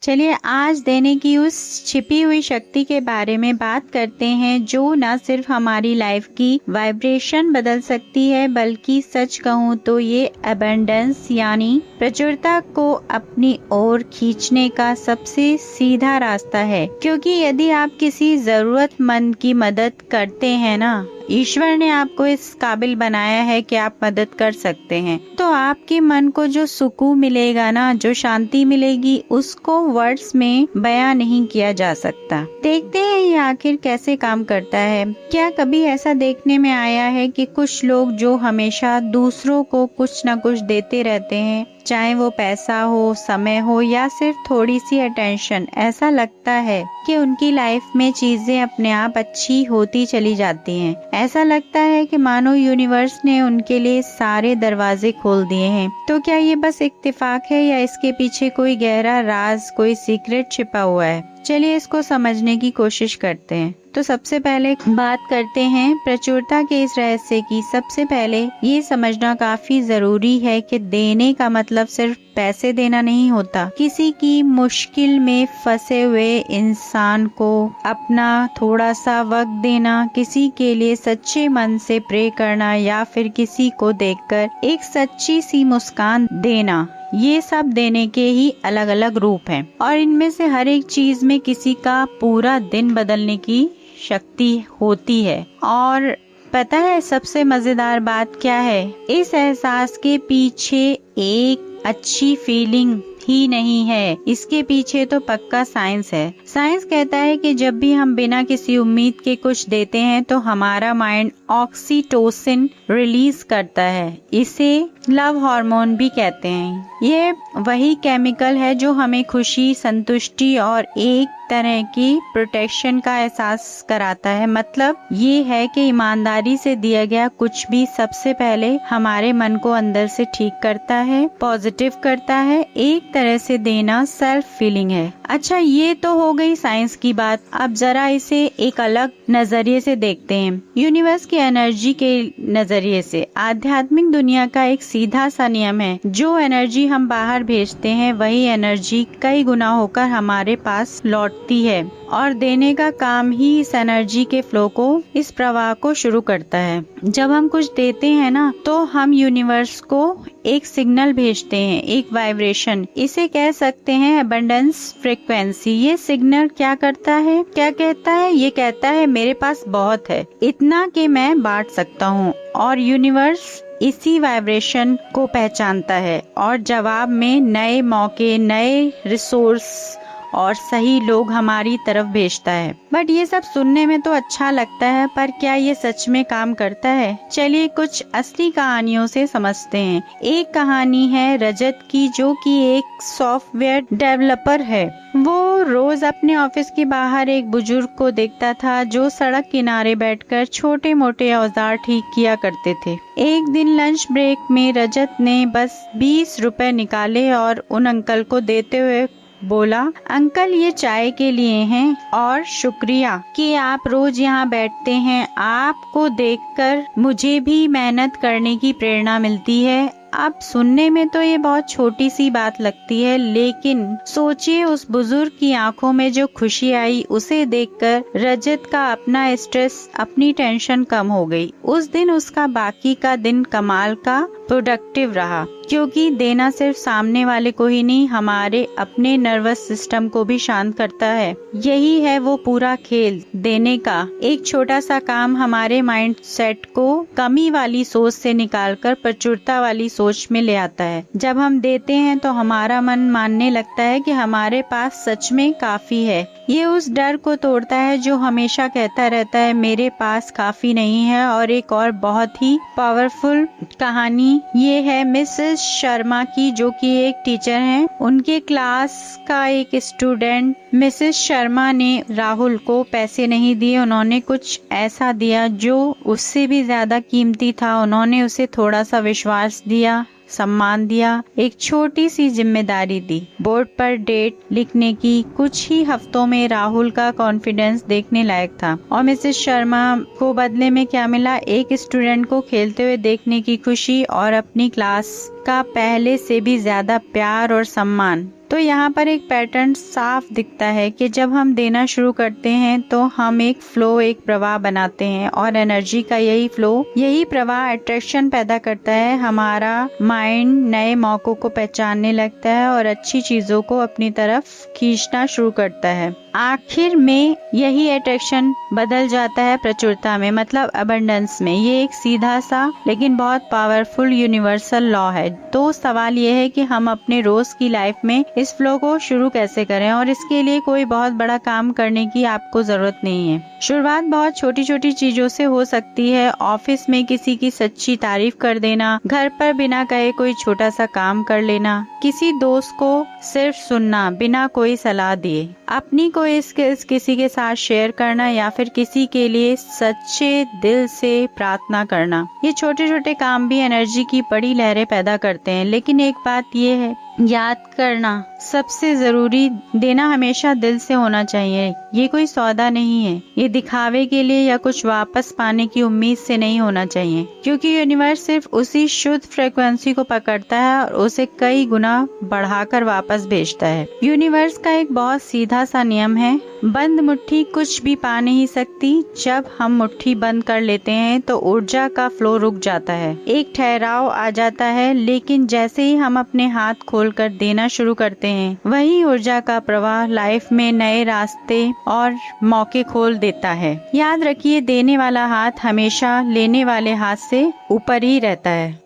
चलिए आज देने की उस छिपी हुई शक्ति के बारे में बात करते हैं जो न सिर्फ हमारी लाइफ की वाइब्रेशन बदल सकती है बल्कि सच कहूँ तो ये अबंडेंस यानी प्रचुरता को अपनी ओर खींचने का सबसे सीधा रास्ता है। क्योंकि यदि आप किसी जरूरतमंद की मदद करते हैं ना, ईश्वर ने आपको इस काबिल बनाया है कि आप मदद कर सकते हैं, तो आपके मन को जो सुकून मिलेगा ना, जो शांति मिलेगी, उसको वर्ड्स में बयां नहीं किया जा सकता। देखते हैं ये आखिर कैसे काम करता है। क्या कभी ऐसा देखने में आया है कि कुछ लोग जो हमेशा दूसरों को कुछ न कुछ देते रहते हैं, चाहे वो पैसा हो, समय हो या सिर्फ थोड़ी सी अटेंशन, ऐसा लगता है कि उनकी लाइफ में चीजें अपने आप अच्छी होती चली जाती हैं। ऐसा लगता है कि मानो यूनिवर्स ने उनके लिए सारे दरवाजे खोल दिए हैं। तो क्या ये बस इत्तेफाक है या इसके पीछे कोई गहरा राज, कोई सीक्रेट छिपा हुआ है? चलिए इसको समझने की कोशिश करते हैं। तो सबसे पहले बात करते हैं प्रचुरता के इस रहस्य की। सबसे पहले ये समझना काफी जरूरी है कि देने का मतलब सिर्फ पैसे देना नहीं होता। किसी की मुश्किल में फंसे हुए इंसान को अपना थोड़ा सा वक्त देना, किसी के लिए सच्चे मन से प्रे करना या फिर किसी को देखकर एक सच्ची सी मुस्कान देना, ये सब देने के ही अलग अलग रूप हैं। और इनमें से हर एक चीज में किसी का पूरा दिन बदलने की शक्ति होती है। और पता है सबसे मजेदार बात क्या है? इस एहसास के पीछे एक अच्छी फीलिंग ही नहीं है, इसके पीछे तो पक्का साइंस है। साइंस कहता है कि जब भी हम बिना किसी उम्मीद के कुछ देते हैं तो हमारा माइंड ऑक्सीटोसिन रिलीज करता है। इसे लव हार्मोन भी कहते हैं। ये वही केमिकल है जो हमें खुशी, संतुष्टि और एक तरह की प्रोटेक्शन का एहसास कराता है। मतलब ये है कि ईमानदारी से दिया गया कुछ भी सबसे पहले हमारे मन को अंदर से ठीक करता है, पॉजिटिव करता है। एक तरह से देना सेल्फ फीलिंग है। अच्छा, ये तो हो गई साइंस की बात। अब जरा इसे एक अलग नजरिए से देखते हैं, यूनिवर्स की एनर्जी के नजरिए से। आध्यात्मिक दुनिया का एक सीधा सा नियम है, जो एनर्जी हम बाहर भेजते हैं वही एनर्जी कई गुना होकर हमारे पास लौटती है। और देने का काम ही इस एनर्जी के फ्लो को, इस प्रवाह को शुरू करता है। जब हम कुछ देते हैं ना, तो हम यूनिवर्स को एक सिग्नल भेजते हैं, एक वाइब्रेशन। इसे कह सकते हैं अबंडेंस फ्रीक्वेंसी। ये सिग्नल क्या करता है, क्या कहता है? ये कहता है मेरे पास बहुत है, इतना कि मैं बांट सकता हूँ। और यूनिवर्स इसी वाइब्रेशन को पहचानता है और जवाब में नए मौके, नए रिसोर्स और सही लोग हमारी तरफ भेजता है। बट ये सब सुनने में तो अच्छा लगता है, पर क्या ये सच में काम करता है? चलिए कुछ असली कहानियों से समझते हैं। एक कहानी है रजत की, जो कि एक सॉफ्टवेयर डेवलपर है। वो रोज अपने ऑफिस के बाहर एक बुजुर्ग को देखता था जो सड़क किनारे बैठकर छोटे मोटे औजार ठीक किया करते थे। एक दिन लंच ब्रेक में रजत ने बस 20 रुपए निकाले और उन अंकल को देते हुए बोला, अंकल ये चाय के लिए हैं और शुक्रिया कि आप रोज यहाँ बैठते हैं। आपको देखकर मुझे भी मेहनत करने की प्रेरणा मिलती है। अब सुनने में तो ये बहुत छोटी सी बात लगती है, लेकिन सोचिए उस बुजुर्ग की आंखों में जो खुशी आई, उसे देखकर रजत का अपना स्ट्रेस, अपनी टेंशन कम हो गई। उस दिन उसका बाकी का दिन कमाल का प्रोडक्टिव रहा, क्योंकि देना सिर्फ सामने वाले को ही नहीं, हमारे अपने नर्वस सिस्टम को भी शांत करता है। यही है वो पूरा खेल, देने का। एक छोटा सा काम हमारे माइंड सेट को कमी वाली सोच से निकालकर प्रचुरता वाली सोच में ले आता है। जब हम देते हैं तो हमारा मन मानने लगता है कि हमारे पास सच में काफी है। ये उस डर को तोड़ता है जो हमेशा कहता रहता है मेरे पास काफी नहीं है। और एक और बहुत ही पावरफुल कहानी ये है मिसेस शर्मा की, जो कि एक टीचर हैं। उनके क्लास का एक स्टूडेंट, मिसेस शर्मा ने राहुल को पैसे नहीं दिए। उन्होंने कुछ ऐसा दिया जो उससे भी ज्यादा कीमती था। उन्होंने उसे थोड़ा सा विश्वास दिया, सम्मान दिया, एक छोटी सी जिम्मेदारी दी, बोर्ड पर डेट लिखने की। कुछ ही हफ्तों में राहुल का कॉन्फिडेंस देखने लायक था। और मिसेस शर्मा को बदले में क्या मिला? एक स्टूडेंट को खेलते हुए देखने की खुशी और अपनी क्लास का पहले से भी ज्यादा प्यार और सम्मान। तो यहाँ पर एक पैटर्न साफ दिखता है कि जब हम देना शुरू करते हैं तो हम एक फ्लो, एक प्रवाह बनाते हैं और एनर्जी का यही फ्लो, यही प्रवाह अट्रैक्शन पैदा करता है। हमारा माइंड नए मौकों को पहचानने लगता है और अच्छी चीजों को अपनी तरफ खींचना शुरू करता है। आखिर में यही अट्रैक्शन बदल जाता है प्रचुरता में, मतलब अबंडेंस में। ये एक सीधा सा लेकिन बहुत पावरफुल यूनिवर्सल लॉ है। तो सवाल ये है कि हम अपने रोज की लाइफ में इस फ्लो को शुरू कैसे करें, और इसके लिए कोई बहुत बड़ा काम करने की आपको जरूरत नहीं है। शुरुआत बहुत छोटी छोटी चीजों से हो सकती है। ऑफिस में किसी की सच्ची तारीफ कर देना, घर पर बिना कहे कोई छोटा सा काम कर लेना, किसी दोस्त को सिर्फ सुनना बिना कोई सलाह दिए, अपनी कोई स्किल्स किसी के साथ शेयर करना, या फिर किसी के लिए सच्चे दिल से प्रार्थना करना। ये छोटे छोटे काम भी एनर्जी की बड़ी लहरें पैदा करते हैं। लेकिन एक बात ये है, याद करना सबसे जरूरी, देना हमेशा दिल से होना चाहिए। ये कोई सौदा नहीं है, ये दिखावे के लिए या कुछ वापस पाने की उम्मीद से नहीं होना चाहिए, क्योंकि यूनिवर्स सिर्फ उसी शुद्ध फ्रीक्वेंसी को पकड़ता है और उसे कई गुना बढ़ाकर वापस भेजता है। यूनिवर्स का एक बहुत सीधा सा नियम है, बंद मुट्ठी कुछ भी पा नहीं सकती। जब हम मुट्ठी बंद कर लेते हैं तो ऊर्जा का फ्लो रुक जाता है, एक ठहराव आ जाता है। लेकिन जैसे ही हम अपने हाथ खोलकर देना शुरू करते हैं, वही ऊर्जा का प्रवाह लाइफ में नए रास्ते और मौके खोल देता है। याद रखिए, देने वाला हाथ हमेशा लेने वाले हाथ से ऊपर ही रहता है।